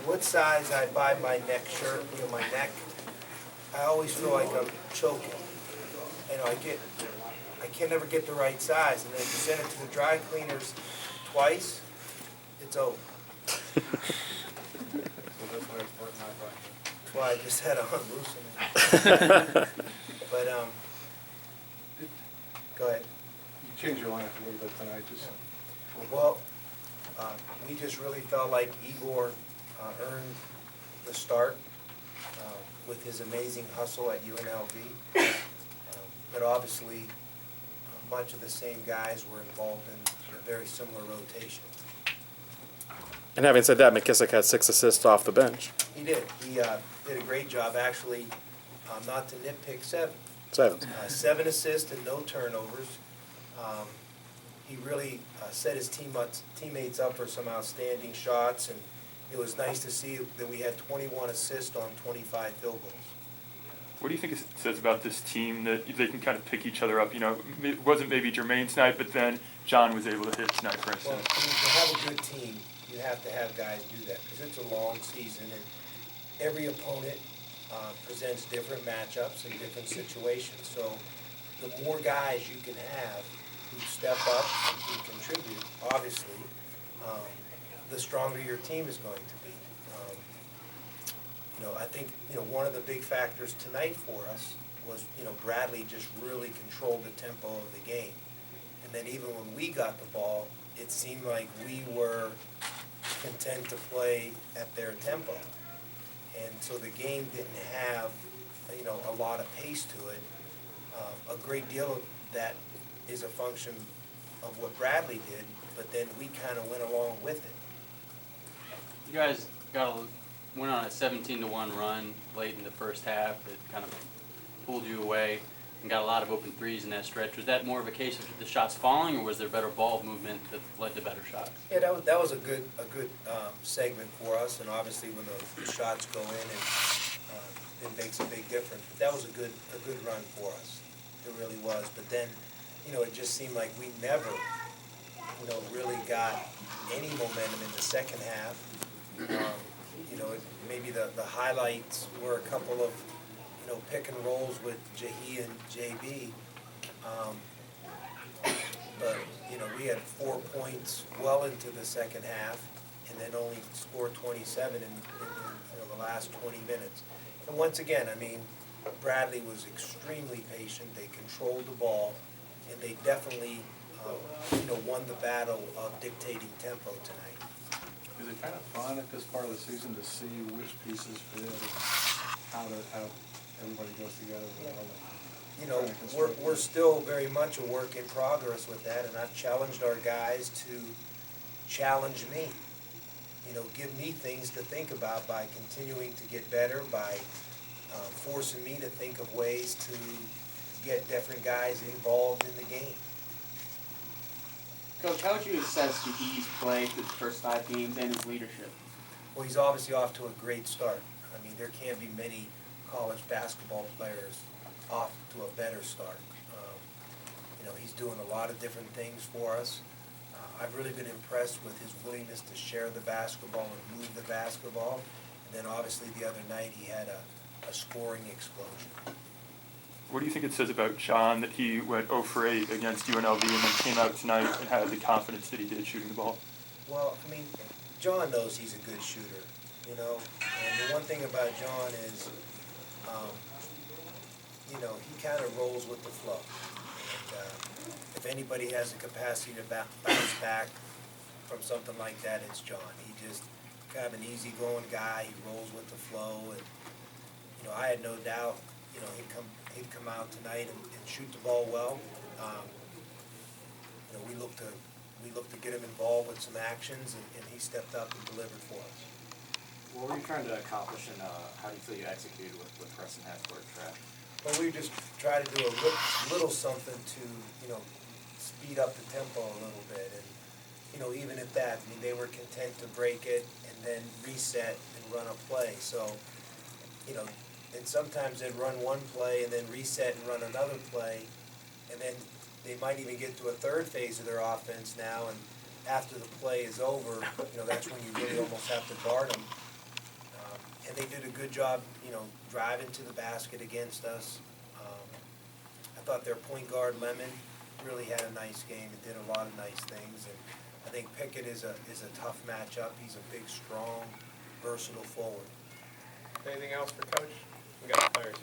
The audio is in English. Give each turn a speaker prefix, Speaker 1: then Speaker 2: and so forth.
Speaker 1: what size I buy my neck shirt, my neck, I always feel like I'm choking. I can never get the right size, and then if you send it to the dry cleaners twice, it's over. That's why I just had to unloosen it. But, go ahead.
Speaker 2: You changed your lineup a little bit tonight.
Speaker 1: Well, we just really felt like Igor earned the start with his amazing hustle at UNLV. But obviously, much of the same guys were involved in a very similar rotation.
Speaker 3: And having said that, McKissick had 6 assists off the bench.
Speaker 1: He did. He did a great job, actually, not to nitpick 7.
Speaker 3: 7.
Speaker 1: 7 assists and no turnovers. He really set his teammates up for some outstanding shots, and it was nice to see that we had 21 assists on 25 field goals.
Speaker 4: What do you think it says about this team that they can kind of pick each other up? You know, it wasn't maybe Jermaine's night, but then John was able to hit tonight, for
Speaker 1: Well,
Speaker 4: instance.
Speaker 1: I mean, to have a good team, you have to have guys do that, because it's a long season, and every opponent presents different matchups and different situations. So the more guys you can have who step up and who contribute, obviously, the stronger your team is going to be. I think, one of the big factors tonight for us was, Bradley just really controlled the tempo of the game. And then even when we got the ball, it seemed like we were content to play at their tempo. And so the game didn't have, a lot of pace to it. A great deal of that is a function of what Bradley did, but then we kind of went along with it.
Speaker 5: You guys went on a 17-1 run late in the first half that kind of pulled you away and got a lot of open threes in that stretch. Was that more of a case of the shots falling, or was there better ball movement that led to better shots?
Speaker 1: Yeah, that was a good segment for us, and obviously when the shots go in, it makes a big difference. But that was a good run for us. It really was. But then, it just seemed like we never, really got any momentum in the second half. Maybe the highlights were a couple of, pick and rolls with Jahi and JB. But, we had 4 points well into the second half and then only scored 27 in the last 20 minutes. And once again, Bradley was extremely patient. They controlled the ball, and they definitely, won the battle of dictating tempo tonight.
Speaker 2: Is it kind of fun at this part of the season to see which pieces fit and how everybody goes together well?
Speaker 1: We're still very much a work in progress with that, and I've challenged our guys to challenge me. Give me things to think about by continuing to get better, by forcing me to think of ways to get different guys involved in the game.
Speaker 6: Coach, how would you assess Jahi's play through the first 5 games and his leadership?
Speaker 1: Well, he's obviously off to a great start. There can't be many college basketball players off to a better start. He's doing a lot of different things for us. I've really been impressed with his willingness to share the basketball and move the basketball. And then obviously the other night he had a scoring explosion.
Speaker 4: What do you think it says about John that he went 0 for 8 against UNLV and then came out tonight and had the confidence that he did shooting the ball?
Speaker 1: Well, John knows he's a good shooter, and the one thing about John is, he kind of rolls with the flow. And if anybody has the capacity to bounce back from something like that, it's John. He just kind of an easygoing guy. He rolls with the flow, and I had no doubt, he'd come out tonight and shoot the ball well. We looked to get him involved with some actions, and he stepped up and delivered for us.
Speaker 7: What were you trying to accomplish, and how do you feel you executed with press and half court trap?
Speaker 1: Well, we just try to do a little something to, speed up the tempo a little bit. And, even at that, they were content to break it and then reset and run a play. So, and sometimes they'd run one play and then reset and run another play. And then they might even get to a third phase of their offense now. And after the play is over, that's when you really almost have to guard them. and they did a good job, you know, driving to the basket against us. I thought their point guard, Lemon, really had a nice game and did a lot of nice things. And I think Pickett is a tough matchup. He's a big, strong, versatile forward.
Speaker 8: Anything else for Coach? We got the players here.